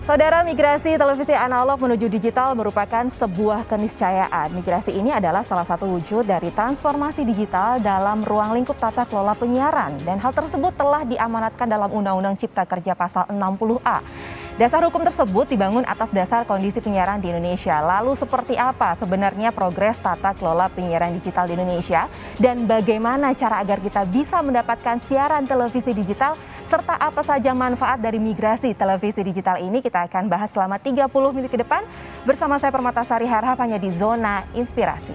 Saudara, migrasi televisi analog menuju digital merupakan sebuah keniscayaan. Migrasi ini adalah salah satu wujud dari transformasi digital dalam ruang lingkup tata kelola penyiaran. Dan hal tersebut telah diamanatkan dalam Undang-Undang Cipta Kerja Pasal 60A. Dasar hukum tersebut dibangun atas dasar kondisi penyiaran di Indonesia. Lalu seperti apa sebenarnya progres tata kelola penyiaran digital di Indonesia? Dan bagaimana cara agar kita bisa mendapatkan siaran televisi digital? Serta apa saja manfaat dari migrasi televisi digital ini, kita akan bahas selama 30 menit ke depan bersama saya Permatasari Harhab hanya di Zona Inspirasi.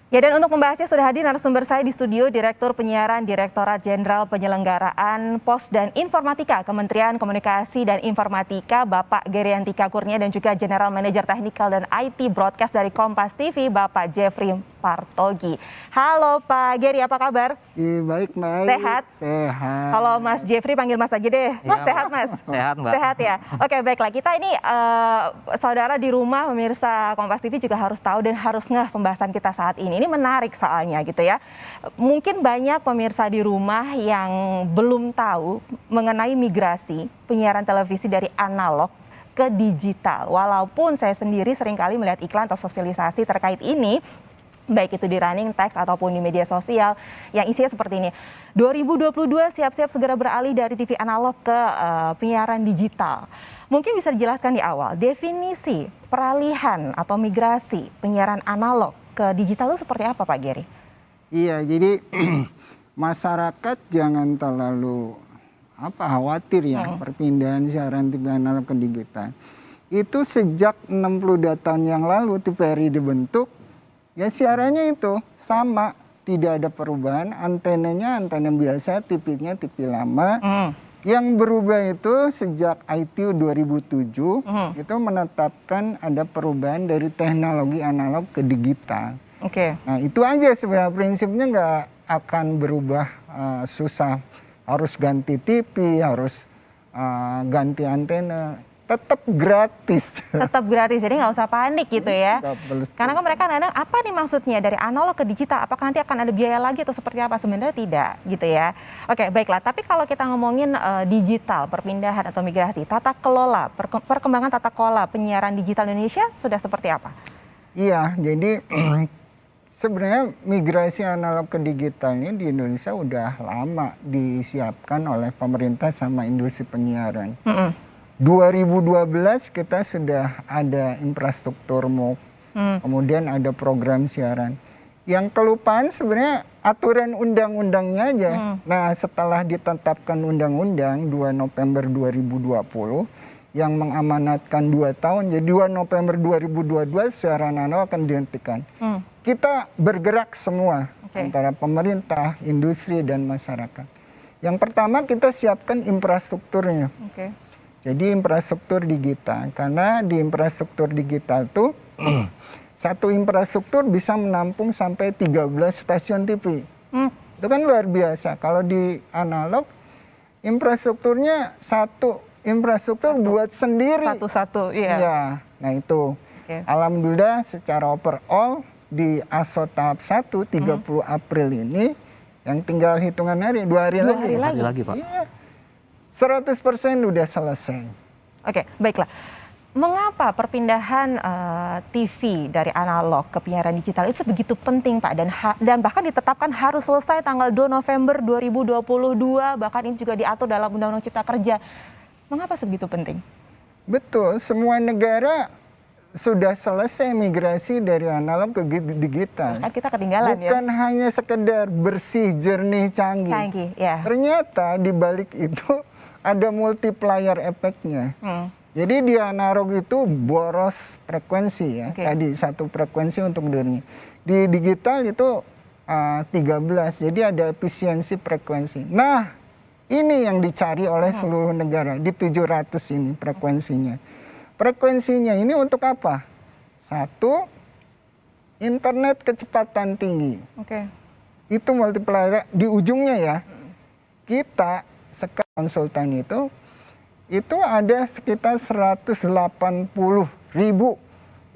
Ya, dan untuk membahasnya sudah hadir narasumber saya di studio, Direktur Penyiaran Direktorat Jenderal Penyelenggaraan Pos dan Informatika Kementerian Komunikasi dan Informatika, Bapak Geriantika Kurnia, dan juga General Manager Technical dan IT Broadcast dari Kompas TV, Bapak Jeffrey Partogi. Halo Pak Geri, apa kabar? Baik, Sehat? Sehat. Kalau Mas Jeffrey panggil Mas aja deh. Ya, sehat Mas? Sehat Mbak. Sehat ya? Oke, baiklah. Kita ini saudara di rumah pemirsa Kompas TV juga harus tahu dan harus ngeh pembahasan kita saat ini. Ini menarik soalnya gitu ya. Mungkin banyak pemirsa di rumah yang belum tahu mengenai migrasi penyiaran televisi dari analog ke digital. Walaupun saya sendiri seringkali melihat iklan atau sosialisasi terkait ini, baik itu di running text ataupun di media sosial yang isinya seperti ini. 2022 siap-siap segera beralih dari TV analog ke penyiaran digital. Mungkin bisa dijelaskan di awal definisi peralihan atau migrasi penyiaran analog ke digital itu seperti apa Pak Geri? Iya, jadi masyarakat jangan terlalu khawatir ya perpindahan siaran TV analog ke digital. Itu sejak 62 tahun yang lalu TVRI dibentuk. Ya siarannya itu sama, tidak ada perubahan, antenanya antena biasa, TV-nya TV lama. Yang berubah itu sejak ITU 2007, itu menetapkan ada perubahan dari teknologi analog ke digital. Oke. Nah itu aja sebenarnya prinsipnya nggak akan berubah susah, harus ganti TV, harus ganti antena. Tetap gratis. Tetap gratis, jadi nggak usah panik gitu ya. Karena kan mereka kadang apa nih maksudnya dari analog ke digital, apakah nanti akan ada biaya lagi atau seperti apa? Sebenarnya tidak gitu ya. Oke, baiklah, tapi kalau kita ngomongin digital, perpindahan atau migrasi, tata kelola, perkembangan tata kelola penyiaran digital Indonesia sudah seperti apa? Iya, jadi sebenarnya migrasi analog ke digital ini di Indonesia udah lama disiapkan oleh pemerintah sama industri penyiaran. 2012 kita sudah ada infrastruktur MOOC, kemudian ada program siaran. Yang kelupaan sebenarnya aturan undang-undangnya aja. Nah setelah ditetapkan undang-undang 2 November 2020 yang mengamanatkan 2 tahun, jadi 2 November 2022 siaran analog akan dihentikan. Kita bergerak semua antara pemerintah, industri, dan masyarakat. Yang pertama kita siapkan infrastrukturnya. Jadi infrastruktur digital, karena di infrastruktur digital tuh satu infrastruktur bisa menampung sampai 13 stasiun TV. Itu kan luar biasa. Kalau di analog infrastrukturnya satu infrastruktur buat sendiri. Satu-satu, iya. Ya, nah itu. Alhamdulillah secara overall di ASO tahap 1 30 April ini yang tinggal hitungan hari, 2 hari lagi Pak. Iya. 100% udah selesai. Oke, baiklah. Mengapa perpindahan TV dari analog ke penyiaran digital itu begitu penting Pak, dan bahkan ditetapkan harus selesai tanggal 2 November 2022, bahkan ini juga diatur dalam Undang-Undang Cipta Kerja. Mengapa sebegitu penting? Betul, semua negara sudah selesai migrasi dari analog ke digital. Kan kita ketinggalan ya. Bukan hanya sekedar bersih, jernih, canggih. Ya. Ternyata di balik itu ada multiplier efeknya. Jadi di analog itu boros frekuensi ya. Tadi satu frekuensi untuk dunia. Di digital itu 13. Jadi ada efisiensi frekuensi. Nah, ini yang dicari oleh seluruh negara di 700 ini frekuensinya. Frekuensinya ini untuk apa? Satu, internet kecepatan tinggi. Itu multiplier di ujungnya ya. Kita sekarang konsultan itu ada sekitar 180.000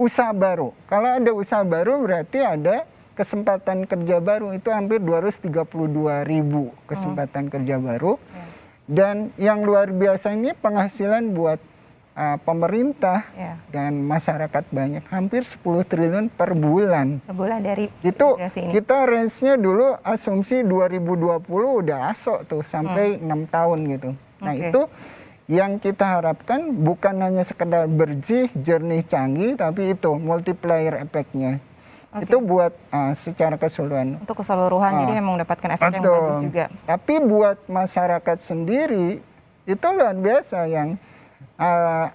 usaha baru. Kalau ada usaha baru berarti ada kesempatan kerja baru itu hampir 232.000 kesempatan kerja baru. Dan yang luar biasa ini penghasilan buat pemerintah dan masyarakat banyak, hampir 10 triliun per bulan. Per bulan dari itu ini. Kita range-nya dulu asumsi 2020 udah asok tuh sampai 6 tahun gitu. Nah itu yang kita harapkan bukan hanya sekedar bersih, jernih, canggih, tapi itu multiplier efeknya. Itu buat secara keseluruhan. Untuk keseluruhan, jadi memang mendapatkan efek yang bagus juga. Tapi buat masyarakat sendiri itu luar biasa, yang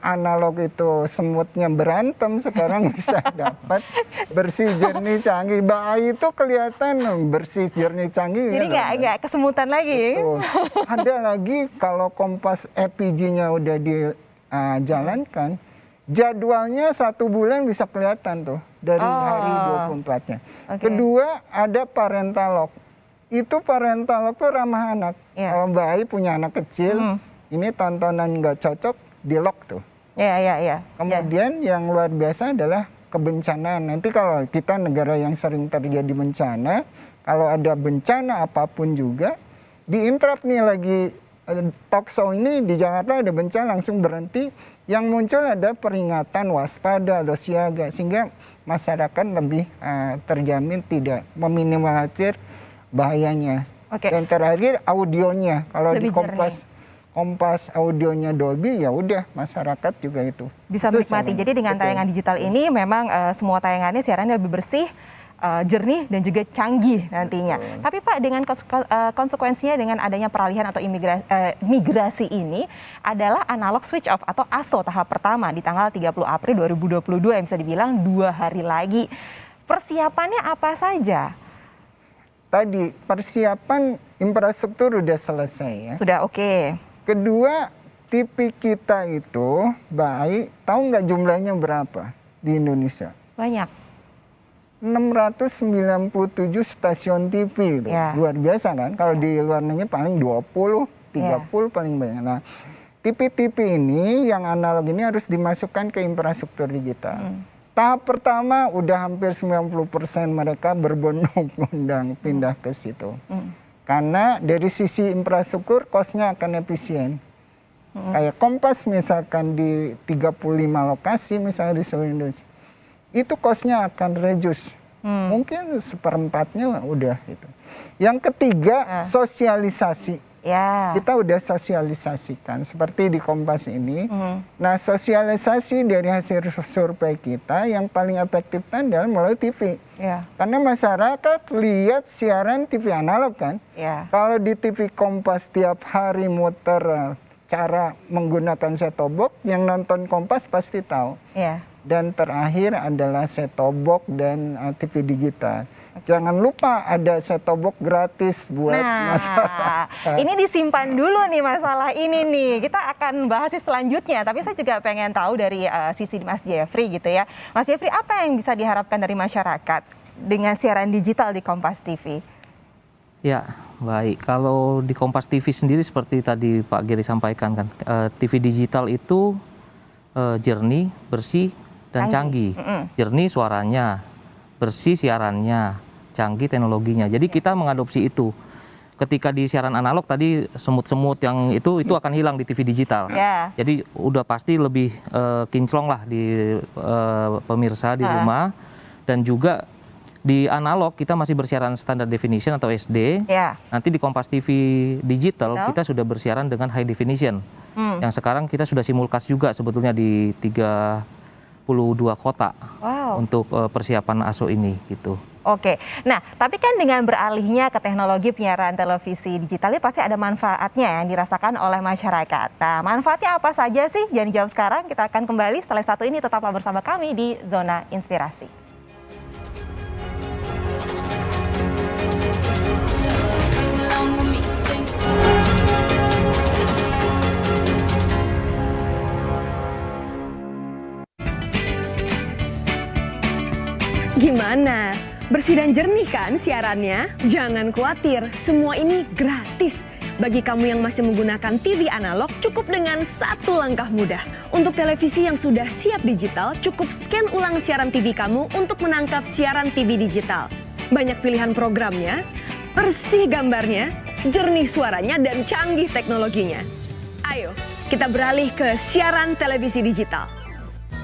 analog itu semutnya berantem sekarang bisa dapat bersih, jernih, canggih. Bayi itu kelihatan bersih, jernih, canggih. Jadi nggak kesemutan lagi. Betul. Ada lagi kalau Kompas EPG-nya udah dijalankan, jadwalnya 1 bulan bisa kelihatan tuh dari hari 24-nya. Kedua, ada parental lock. Itu parental lock tuh ramah anak. Kalau bayi punya anak kecil, ini tontonan nggak cocok, di lock tuh. Kemudian yang luar biasa adalah kebencanaan. Nanti kalau kita negara yang sering terjadi bencana, kalau ada bencana apapun juga, di-interrupt nih lagi talk show ini di Jakarta ada bencana, langsung berhenti. Yang muncul ada peringatan waspada atau siaga, sehingga masyarakat lebih terjamin tidak meminimalisir bahayanya. Dan terakhir audionya, kalau di Kompas audionya Dolby, ya udah masyarakat juga itu bisa menikmati. Jadi dengan tayangan digital ini memang semua tayangannya siarannya lebih bersih, jernih dan juga canggih nantinya. Tapi Pak, dengan konsekuensinya dengan adanya peralihan atau migrasi ini adalah analog switch off atau ASO tahap pertama di tanggal 30 April 2022 yang bisa dibilang 2 hari lagi. Persiapannya apa saja? Tadi persiapan infrastruktur udah selesai ya. Sudah oke. Kedua, TV kita itu baik, tahu nggak jumlahnya berapa di Indonesia? Banyak. 697 stasiun TV itu. Luar biasa kan? Kalau di luar negeri paling 20, 30 paling banyak. Nah, TV-TV ini yang analog ini harus dimasukkan ke infrastruktur digital. Tahap pertama udah hampir 90% mereka berbondong-bondong pindah ke situ. Karena dari sisi infrastruktur cost-nya akan efisien. Kayak Kompas misalkan di 35 lokasi misalnya di seluruh Indonesia, itu cost-nya akan reduce. Mungkin 1/4-nya udah gitu. Yang ketiga, sosialisasi. Kita udah sosialisasikan seperti di Kompas ini. Nah, sosialisasi dari hasil survei kita yang paling efektif adalah melalui TV. Karena masyarakat lihat siaran TV analog kan. Kalau di TV Kompas tiap hari muter cara menggunakan set-top box, yang nonton Kompas pasti tahu. Dan terakhir adalah set-top box dan TV digital. Jangan lupa ada set-top box gratis buat masyarakat. Ini disimpan dulu nih masalah ini nih. Kita akan bahas selanjutnya. Tapi saya juga pengen tahu dari sisi Mas Jeffrey gitu ya. Mas Jeffrey, apa yang bisa diharapkan dari masyarakat dengan siaran digital di Kompas TV? Ya, baik. Kalau di Kompas TV sendiri seperti tadi Pak Giri sampaikan kan, TV digital itu jernih, bersih, dan canggih. Jernih suaranya, bersih siarannya, canggih teknologinya. Jadi kita mengadopsi itu. Ketika di siaran analog tadi semut-semut yang itu akan hilang di TV digital. Jadi udah pasti lebih kinclong lah di pemirsa di rumah. Dan juga di analog kita masih bersiaran standar definition atau SD. Nanti di Kompas TV digital kita sudah bersiaran dengan high definition. Yang sekarang kita sudah simulcast juga sebetulnya di 32 kota untuk persiapan ASO ini gitu. Oke, nah tapi kan dengan beralihnya ke teknologi penyiaran televisi digital ini pasti ada manfaatnya yang dirasakan oleh masyarakat. Nah, manfaatnya apa saja sih? Jangan dijawab sekarang, kita akan kembali setelah satu ini. Tetaplah bersama kami di Zona Inspirasi. Gimana? Bersih dan jernih kan siarannya? Jangan khawatir, semua ini gratis. Bagi kamu yang masih menggunakan TV analog, cukup dengan satu langkah mudah. Untuk televisi yang sudah siap digital, cukup scan ulang siaran TV kamu untuk menangkap siaran TV digital. Banyak pilihan programnya, bersih gambarnya, jernih suaranya, dan canggih teknologinya. Ayo, kita beralih ke siaran televisi digital.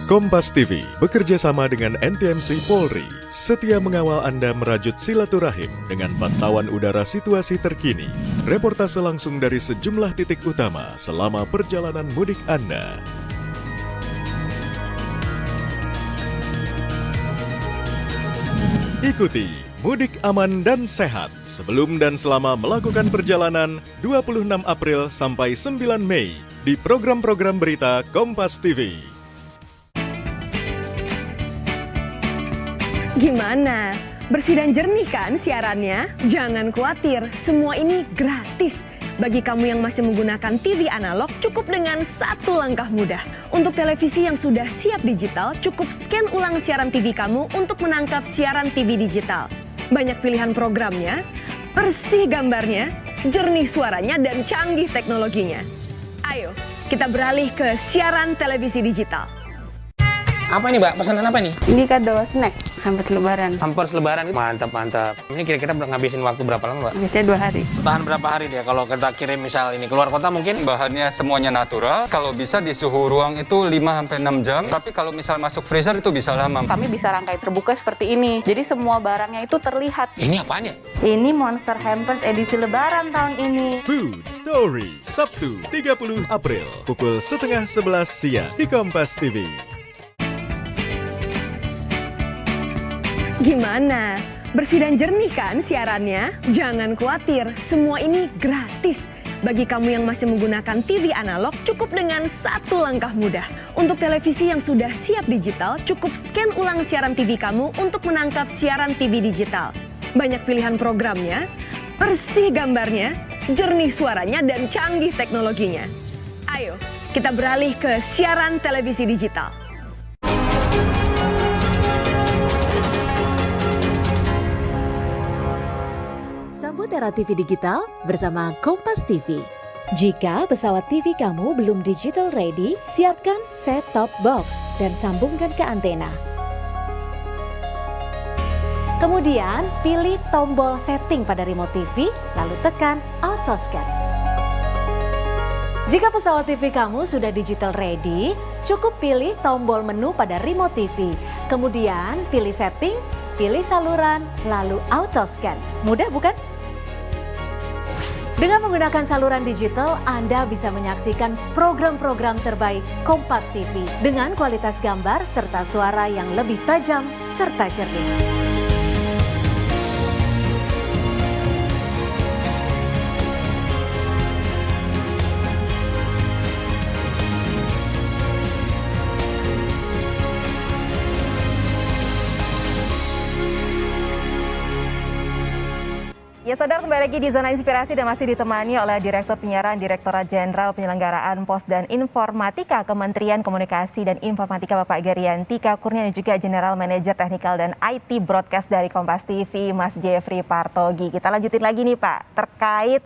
Kompas TV bekerja sama dengan NTMC Polri, setia mengawal Anda merajut silaturahim dengan pantauan udara situasi terkini, reportase langsung dari sejumlah titik utama selama perjalanan mudik Anda. Ikuti Mudik Aman dan Sehat sebelum dan selama melakukan perjalanan 26 April sampai 9 Mei di program-program berita Kompas TV. Gimana? Bersih dan jernih kan siarannya? Jangan khawatir, semua ini gratis. Bagi kamu yang masih menggunakan TV analog, cukup dengan satu langkah mudah. Untuk televisi yang sudah siap digital, cukup scan ulang siaran TV kamu untuk menangkap siaran TV digital. Banyak pilihan programnya, bersih gambarnya, jernih suaranya, dan canggih teknologinya. Ayo, kita beralih ke siaran televisi digital. Apa nih Mbak? Pesanan apa nih? Ini kado snack hampers lebaran. Hampers lebaran. Mantap, mantap. Ini kira-kira ngabisin waktu berapa lama Mbak? Biasanya 2 hari. Tahan berapa hari dia kalau kita kirim misal ini keluar kota mungkin? Bahannya semuanya natural. Kalau bisa di suhu ruang itu 5-6 jam. Tapi kalau misal masuk freezer itu bisa lama. Kami bisa rangkai terbuka seperti ini. Jadi semua barangnya itu terlihat. Ini apaan ya? Ini Monster Hampers edisi lebaran tahun ini. Food Story, Sabtu 30 April, pukul 10:30 siang di Kompas TV. Gimana? Bersih dan jernih kan siarannya? Jangan khawatir, semua ini gratis. Bagi kamu yang masih menggunakan TV analog, cukup dengan satu langkah mudah. Untuk televisi yang sudah siap digital, cukup scan ulang siaran TV kamu untuk menangkap siaran TV digital. Banyak pilihan programnya, bersih gambarnya, jernih suaranya, dan canggih teknologinya. Ayo, kita beralih ke siaran televisi digital. Sambut era TV digital bersama Kompas TV. Jika pesawat TV kamu belum digital ready, siapkan set-top box dan sambungkan ke antena. Kemudian pilih tombol setting pada remote TV, lalu tekan auto scan. Jika pesawat TV kamu sudah digital ready, cukup pilih tombol menu pada remote TV. Kemudian pilih setting, pilih saluran, lalu auto scan. Mudah bukan? Dengan menggunakan saluran digital, Anda bisa menyaksikan program-program terbaik Kompas TV dengan kualitas gambar serta suara yang lebih tajam serta jernih. Ya saudara, kembali lagi di Zona Inspirasi dan masih ditemani oleh Direktur Penyiaran Direktorat Jenderal Penyelenggaraan Pos dan Informatika Kementerian Komunikasi dan Informatika Bapak Geriantika Kurnia dan juga General Manager Technical dan IT Broadcast dari Kompas TV Mas Jeffrey Partogi. Kita lanjutin lagi nih Pak terkait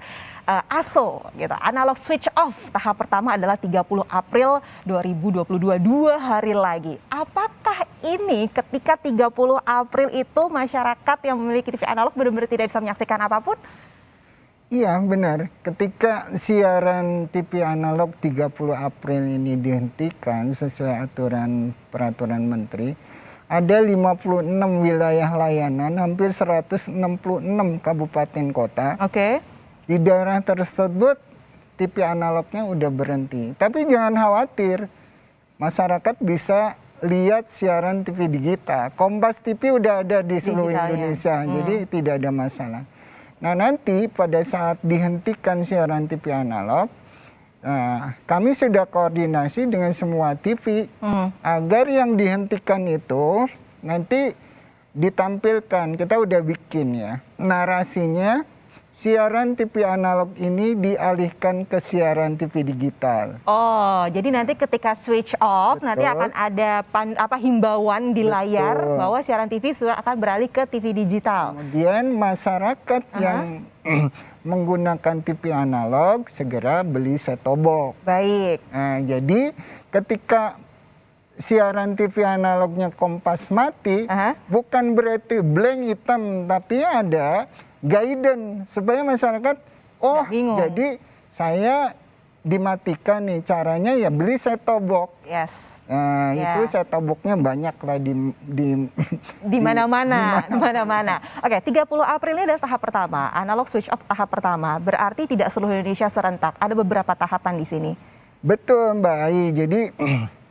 ASO gitu. Analog switch off tahap pertama adalah 30 April 2022, 2 hari lagi. Apakah ini ketika 30 April itu masyarakat yang memiliki TV analog benar-benar tidak bisa menyaksikan apapun? Iya benar, ketika siaran TV analog 30 April ini dihentikan sesuai peraturan menteri, ada 56 wilayah layanan, hampir 166 kabupaten kota. Oke. Di daerah tersebut TV analognya udah berhenti. Tapi jangan khawatir, masyarakat bisa lihat siaran TV digital. Kompas TV udah ada di seluruh Indonesia, jadi tidak ada masalah. Nah nanti pada saat dihentikan siaran TV analog, kami sudah koordinasi dengan semua TV agar yang dihentikan itu nanti ditampilkan. Kita udah bikin ya narasinya. Siaran TV analog ini dialihkan ke siaran TV digital. Oh, jadi nanti ketika switch off, nanti akan ada himbauan di layar bahwa siaran TV sudah akan beralih ke TV digital. Kemudian masyarakat yang menggunakan TV analog segera beli set-top box. Baik. Nah, jadi ketika siaran TV analognya Kompas mati, bukan berarti blank hitam, tapi ada guidance supaya masyarakat, oh jadi saya dimatikan nih, caranya ya beli set-top box. Yes. Nah, itu set-top box-nya banyak lah di mana-mana. Oke, 30 April ini adalah tahap pertama, analog switch off tahap pertama. Berarti tidak seluruh Indonesia serentak, ada beberapa tahapan di sini. Betul Mbak Ai, jadi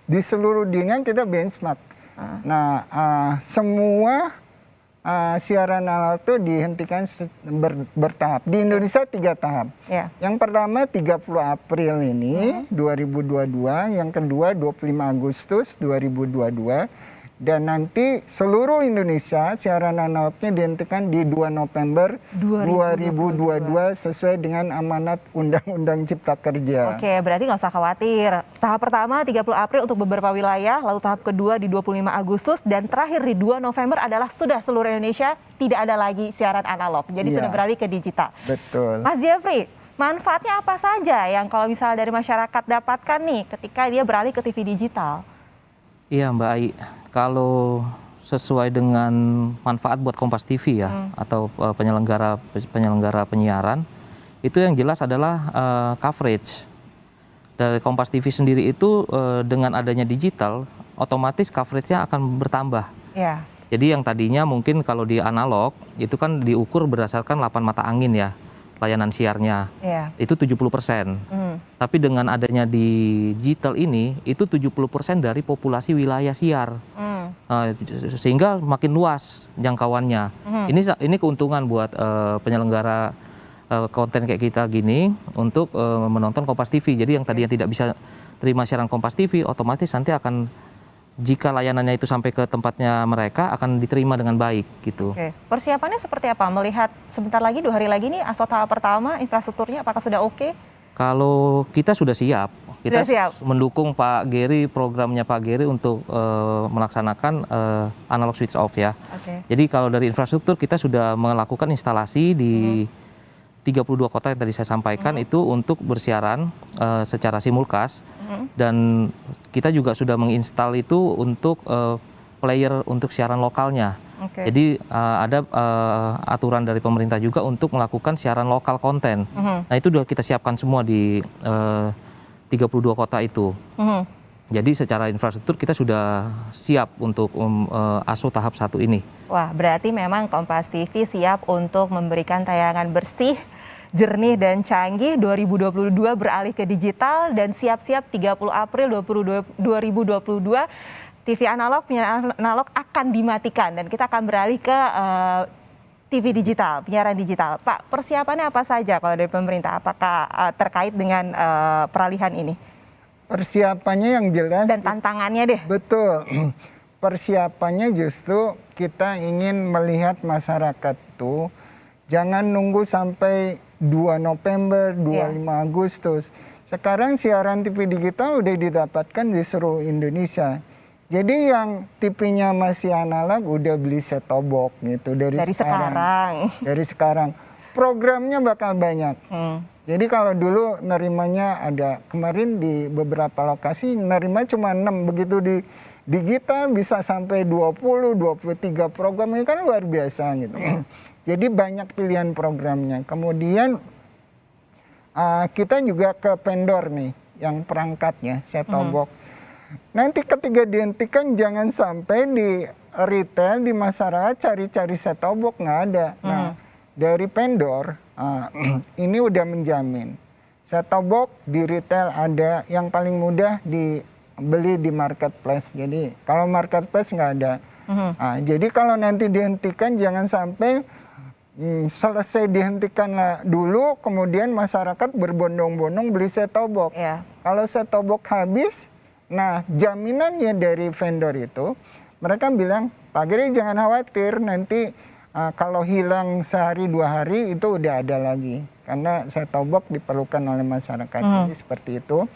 di seluruh dunia kita benchmark. Nah, semua siaran analog itu dihentikan bertahap. Di Indonesia 3 tahap. Yang pertama 30 April ini 2022, yang kedua 25 Agustus 2022, dan nanti seluruh Indonesia siaran analognya dihentikan di 2 November 2022 sesuai dengan amanat Undang-Undang Cipta Kerja. Oke, berarti nggak usah khawatir. Tahap pertama 30 April untuk beberapa wilayah, lalu tahap kedua di 25 Agustus, dan terakhir di 2 November adalah sudah seluruh Indonesia tidak ada lagi siaran analog. Jadi sudah beralih ke digital. Betul. Mas Jeffrey, manfaatnya apa saja yang kalau misalnya dari masyarakat dapatkan nih ketika dia beralih ke TV digital? Iya Mbak Ai, kalau sesuai dengan manfaat buat Kompas TV ya, atau penyelenggara penyiaran, itu yang jelas adalah coverage. Dari Kompas TV sendiri itu dengan adanya digital, otomatis coverage-nya akan bertambah. Jadi yang tadinya mungkin kalau di analog, itu kan diukur berdasarkan 8 mata angin ya, layanan siarnya, itu 70%. Tapi dengan adanya di digital ini, itu 70% dari populasi wilayah siar. Sehingga makin luas jangkauannya. Ini keuntungan buat penyelenggara konten kayak kita gini untuk menonton Kompas TV. Jadi yang tadinya tidak bisa terima siaran Kompas TV, otomatis nanti akan, jika layanannya itu sampai ke tempatnya mereka, akan diterima dengan baik gitu. Oke. Persiapannya seperti apa? Melihat sebentar lagi, 2 hari lagi nih, ASO tahap pertama, infrastrukturnya apakah sudah oke? Kalau kita sudah siap, kita mendukung Pak Geri, programnya Pak Geri untuk melaksanakan analog switch off ya. Jadi kalau dari infrastruktur kita sudah melakukan instalasi di 32 kota yang tadi saya sampaikan itu untuk bersiaran secara simulcast, dan kita juga sudah menginstal itu untuk player untuk siaran lokalnya. Jadi ada aturan dari pemerintah juga untuk melakukan siaran lokal konten. Nah itu sudah kita siapkan semua di 32 kota itu. Jadi secara infrastruktur kita sudah siap untuk ASO tahap 1 ini. Wah, berarti memang Kompas TV siap untuk memberikan tayangan bersih, jernih dan canggih. 2022 beralih ke digital dan siap-siap 30 April 2022 TV analog, penyiaran analog akan dimatikan dan kita akan beralih ke TV digital, penyiaran digital. Pak, persiapannya apa saja kalau dari pemerintah? Apakah terkait dengan peralihan ini? Persiapannya yang jelas. Dan tantangannya deh. Betul. Persiapannya justru kita ingin melihat masyarakat tuh jangan nunggu sampai 2 November, 25 Agustus. Sekarang siaran TV digital udah didapatkan di seluruh Indonesia. Jadi yang TV-nya masih analog udah beli set-top box gitu dari sekarang. Dari sekarang. Programnya bakal banyak. Jadi kalau dulu nerimanya ada, kemarin di beberapa lokasi nerima cuma 6, begitu di digital bisa sampai 20, 23 program, ini kan luar biasa gitu. Jadi banyak pilihan programnya. Kemudian kita juga ke vendor nih, yang perangkatnya set-top box. Nanti ketika dihentikan jangan sampai di retail, di masyarakat cari-cari set-top box, nggak ada. Nah dari vendor ini udah menjamin set-top box di retail ada, yang paling mudah dibeli di marketplace. Jadi kalau marketplace nggak ada. Jadi kalau nanti dihentikan jangan sampai selesai dihentikan dulu kemudian masyarakat berbondong-bondong beli set-top box. Kalau set-top box habis, nah jaminannya dari vendor itu, mereka bilang, Pak Geri jangan khawatir, nanti kalau hilang sehari 2 hari itu udah ada lagi. Karena set-top box diperlukan oleh masyarakat. Jadi seperti itu.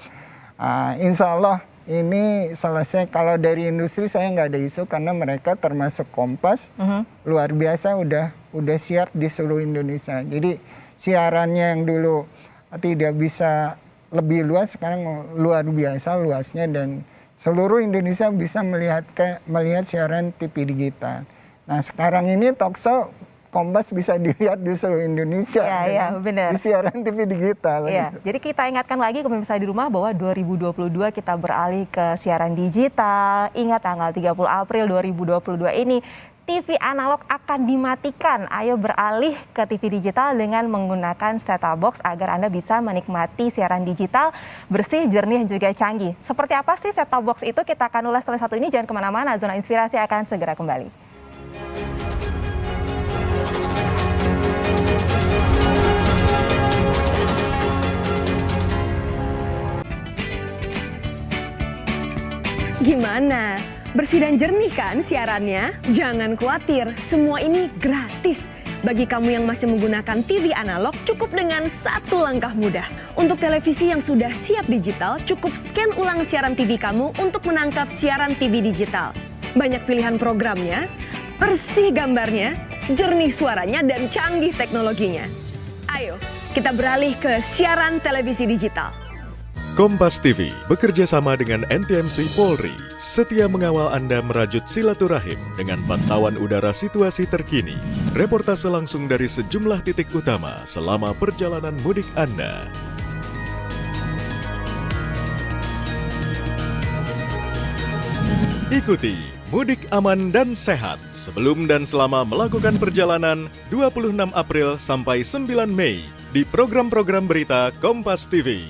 Insya Allah ini selesai. Kalau dari industri saya nggak ada isu karena mereka termasuk Kompas. Luar biasa udah siap di seluruh Indonesia. Jadi siarannya yang dulu tidak bisa lebih luas, sekarang luar biasa luasnya dan seluruh Indonesia bisa melihat siaran TV digital. Nah sekarang ini Talkshow Kompas bisa dilihat di seluruh Indonesia. Iya, benar. Di siaran TV digital. Iya, Gitu. jadi kita ingatkan lagi ke pemirsa di rumah bahwa 2022 kita beralih ke siaran digital. Ingat tanggal 30 April 2022 ini TV analog akan dimatikan. Ayo beralih ke TV digital dengan menggunakan set-top box agar Anda bisa menikmati siaran digital bersih, jernih, juga canggih. Seperti apa sih set-top box itu? Kita akan ulas setelah satu ini. Jangan kemana-mana, Zona Inspirasi akan segera kembali. Gimana? Bersih dan jernih kan siarannya? Jangan khawatir, semua ini gratis. Bagi kamu yang masih menggunakan TV analog, cukup dengan satu langkah mudah. Untuk televisi yang sudah siap digital, cukup scan ulang siaran TV kamu untuk menangkap siaran TV digital. Banyak pilihan programnya, bersih gambarnya, jernih suaranya, dan canggih teknologinya. Ayo, kita beralih ke siaran televisi digital. Kompas TV bekerja sama dengan NTMC Polri, setia mengawal Anda merajut silaturahim dengan pantauan udara situasi terkini, reportase langsung dari sejumlah titik utama selama perjalanan mudik Anda. Ikuti Mudik Aman dan Sehat sebelum dan selama melakukan perjalanan 26 April sampai 9 Mei di program-program berita Kompas TV.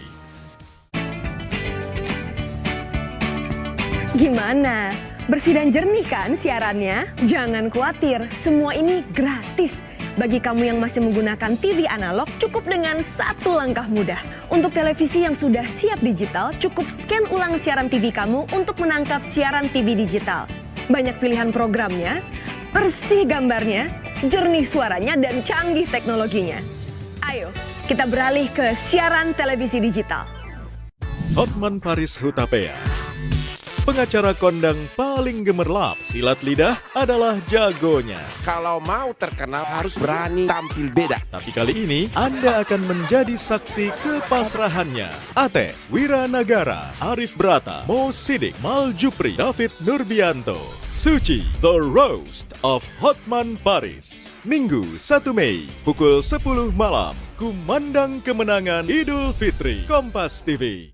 Gimana? Bersih dan jernih kan siarannya? Jangan khawatir, semua ini gratis. Bagi kamu yang masih menggunakan TV analog, cukup dengan satu langkah mudah. Untuk televisi yang sudah siap digital, cukup scan ulang siaran TV kamu untuk menangkap siaran TV digital. Banyak pilihan programnya, bersih gambarnya, jernih suaranya, dan canggih teknologinya. Ayo, kita beralih ke siaran televisi digital. Hotman Paris Hutapea, pengacara kondang paling gemerlap silat lidah adalah jagonya. Kalau mau terkenal harus berani tampil beda. Tapi kali ini Anda akan menjadi saksi kepasrahannya. Ate Wiranagara, Arif Brata, Mo Sidik, Mal Jupri, David Nurbianto, Suci, The Roast of Hotman Paris. Minggu 1 Mei, pukul 10 malam. Kumandang kemenangan Idul Fitri, Kompas TV.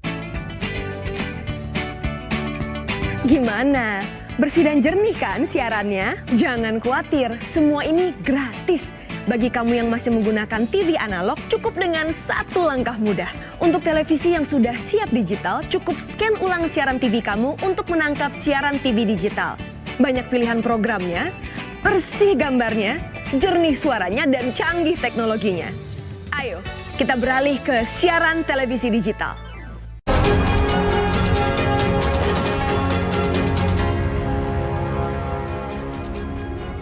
Gimana? Bersih dan jernih kan siarannya? Jangan khawatir, semua ini gratis. Bagi kamu yang masih menggunakan TV analog, cukup dengan satu langkah mudah. Untuk televisi yang sudah siap digital, cukup scan ulang siaran TV kamu untuk menangkap siaran TV digital. Banyak pilihan programnya, bersih gambarnya, jernih suaranya, dan canggih teknologinya. Ayo, kita beralih ke siaran televisi digital.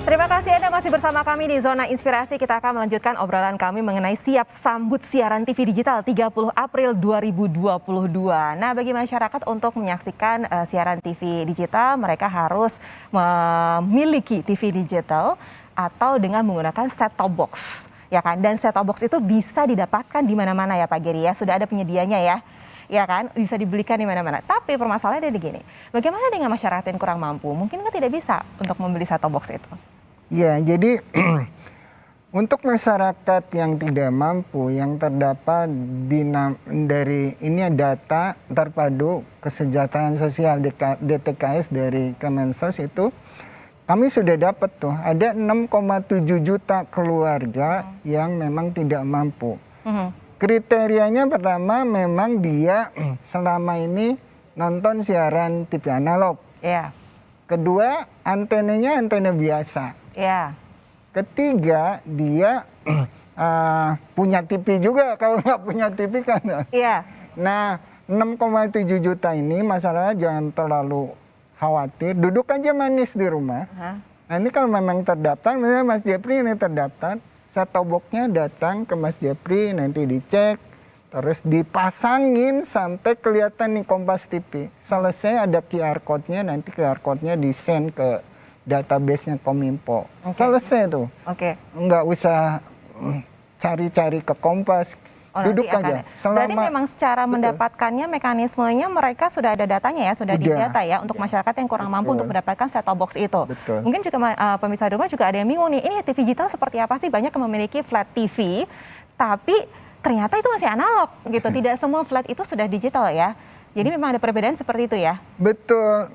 Terima kasih Anda masih bersama kami di Zona Inspirasi. Kita akan melanjutkan obrolan kami mengenai siap sambut siaran TV digital 30 April 2022. Nah, bagi masyarakat untuk menyaksikan siaran TV digital, mereka harus memiliki TV digital atau dengan menggunakan set-top box. Ya kan? Dan set-top box itu bisa didapatkan di mana-mana ya Pak Geri ya. Sudah ada penyedianya ya. Ya kan, bisa dibelikan di mana-mana. Tapi permasalahannya begini, bagaimana dengan masyarakat yang kurang mampu? Mungkin kan tidak bisa untuk membeli set-top box itu. Ya, jadi untuk masyarakat yang tidak mampu, yang terdapat dari ini data terpadu kesejahteraan sosial DTKS dari Kemensos itu, kami sudah dapat tuh ada 6,7 juta keluarga yang memang tidak mampu. Kriterianya pertama memang dia selama ini nonton siaran TV analog. Iya. Kedua, antenanya antena biasa. Iya. Ketiga, dia punya TV juga. Kalau nggak punya TV kan. Iya. Nah, 6,7 juta ini masalahnya jangan terlalu khawatir. Duduk aja manis di rumah. Nanti kalau memang terdaftar, misalnya Mas Jepri ini terdaftar, set-top box-nya datang ke Mas Jepri, nanti dicek, terus dipasangin sampai kelihatan nih Kompas TV. Selesai ada QR code-nya, nanti QR code-nya di-send ke database-nya Kominfo. Selesai tuh. Nggak usah cari-cari ke Kompas. nanti Duduk akan. aja. Berarti memang secara mendapatkannya mekanismenya mereka sudah ada datanya ya, sudah didata ya untuk masyarakat yang kurang mampu untuk mendapatkan set-top box itu. Betul. Mungkin juga pemirsa di rumah juga ada yang bingung nih, ini TV digital seperti apa sih? Banyak yang memiliki flat TV, tapi ternyata itu masih analog gitu. Tidak semua flat itu sudah digital ya. Jadi memang ada perbedaan seperti itu ya? Betul.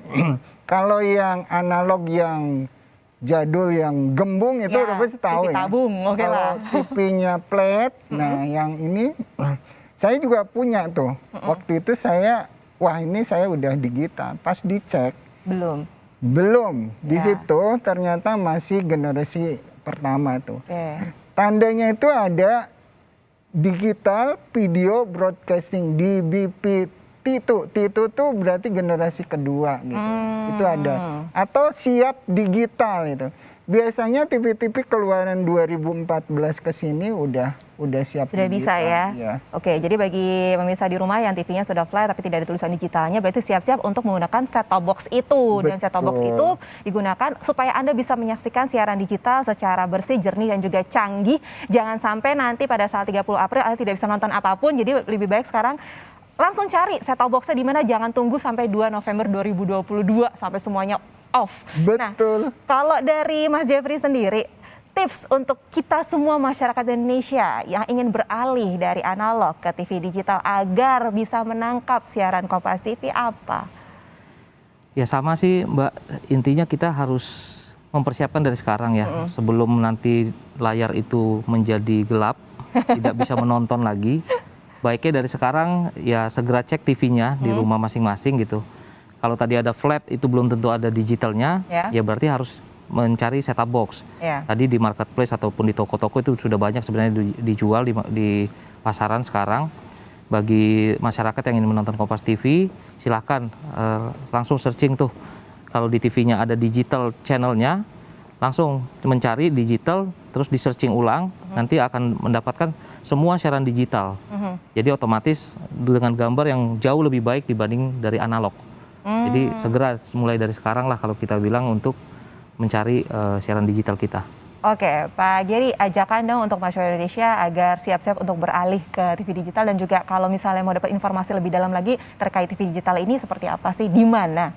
Kalau yang analog yang jadul yang gembung itu udah pasti tahu TV ya. tabung, oke lah. Kalau TV-nya flat, nah yang ini saya juga punya tuh. Waktu itu wah ini saya udah digital. Pas dicek belum. Di situ ternyata masih generasi pertama tuh. Tandanya itu ada digital video broadcasting DVB T2 tuh berarti generasi kedua gitu. Itu ada. Atau siap digital itu. Biasanya TV-TV keluaran 2014 ke sini udah siap sudah digital. Bisa ya? Oke, jadi bagi pemirsa di rumah yang TV-nya sudah flat tapi tidak ada tulisan digitalnya, berarti siap-siap untuk menggunakan set-top box itu. Dan set-top box itu digunakan supaya Anda bisa menyaksikan siaran digital secara bersih, jernih, dan juga canggih. Jangan sampai nanti pada saat 30 April Anda tidak bisa nonton apapun, jadi lebih baik sekarang langsung cari set-top box-nya di mana, jangan tunggu sampai 2 November 2022 sampai semuanya off. Betul. Nah, kalau dari Mas Jeffrey sendiri, tips untuk kita semua masyarakat Indonesia yang ingin beralih dari analog ke TV digital agar bisa menangkap siaran Kompas TV apa? Ya sama sih Mbak, intinya kita harus mempersiapkan dari sekarang ya, sebelum nanti layar itu menjadi gelap, tidak bisa menonton lagi. Baiknya dari sekarang ya segera cek TV-nya di rumah masing-masing gitu. Kalau tadi ada flat itu belum tentu ada digitalnya, ya berarti harus mencari set-top box. Tadi di marketplace ataupun di toko-toko itu sudah banyak sebenarnya dijual di pasaran sekarang. Bagi masyarakat yang ingin menonton Kompas TV, silahkan langsung searching tuh. Kalau di TV-nya ada digital channelnya, langsung mencari digital, terus di searching ulang, nanti akan mendapatkan semua siaran digital. Jadi otomatis dengan gambar yang jauh lebih baik dibanding dari analog. Jadi segera mulai dari sekarang lah kalau kita bilang untuk mencari siaran digital kita. Oke, Pak Geri, ajakan dong untuk masyarakat Indonesia agar siap-siap untuk beralih ke TV digital, dan juga kalau misalnya mau dapat informasi lebih dalam lagi terkait TV digital ini seperti apa sih, di mana?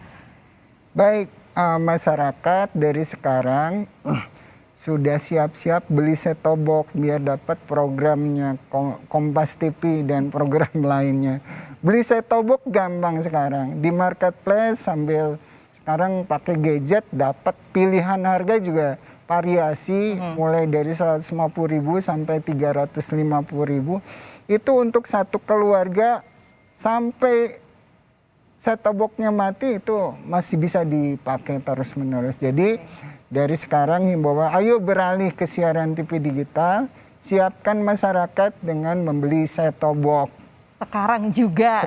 Baik, masyarakat dari sekarang sudah siap-siap beli set-top box biar dapat programnya Kompas TV dan program lainnya. Beli set-top box gampang sekarang. Di marketplace sambil sekarang pakai gadget dapat pilihan harga juga variasi mulai dari 150.000 sampai 350.000. Itu untuk satu keluarga sampai set-top box-nya mati itu masih bisa dipakai terus-menerus. Jadi dari sekarang himbauan, ayo beralih ke siaran TV digital, siapkan masyarakat dengan membeli set-top box. Sekarang juga.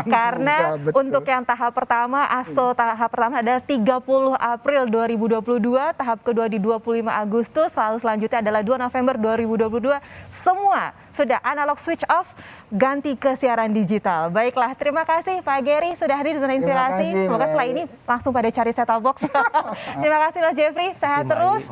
Karena juga, untuk yang tahap pertama, ASO tahap pertama adalah 30 April 2022, tahap kedua di 25 Agustus, lalu selanjutnya adalah 2 November 2022. Semua sudah analog switch off, ganti ke siaran digital. Baiklah, terima kasih Pak Geri sudah hadir di Zona Inspirasi. Semoga setelah ini langsung pada cari set-top box. Terima kasih Mas Jeffrey, sehat terus.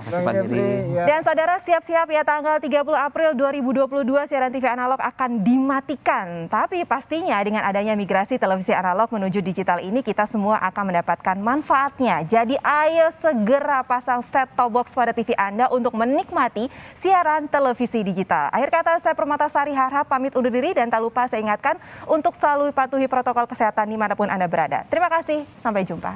Dan saudara siap-siap ya, tanggal 30 April 2022 siaran TV analog akan dimatikan. Tapi pastinya dengan adanya migrasi televisi analog menuju digital ini, kita semua akan mendapatkan manfaatnya. Jadi ayo segera pasang set-top box pada TV Anda untuk menikmati siaran televisi digital. Akhir kata, saya Permatasari harap pamit undur diri, dan tak lupa saya ingatkan untuk selalu patuhi protokol kesehatan dimanapun Anda berada. Terima kasih, sampai jumpa.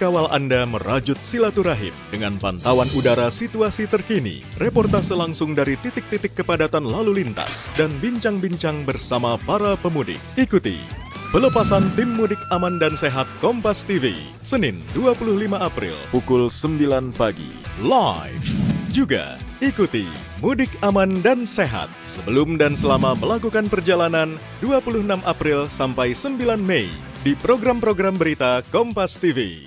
kawal Anda merajut silaturahim dengan pantauan udara situasi terkini, reportase langsung dari titik-titik kepadatan lalu lintas, dan bincang-bincang bersama para pemudik. Ikuti pelepasan tim mudik aman dan sehat Kompas TV, Senin 25 April pukul 9 pagi, live. Juga ikuti Mudik Aman dan Sehat sebelum dan selama melakukan perjalanan 26 April sampai 9 Mei di program-program berita Kompas TV.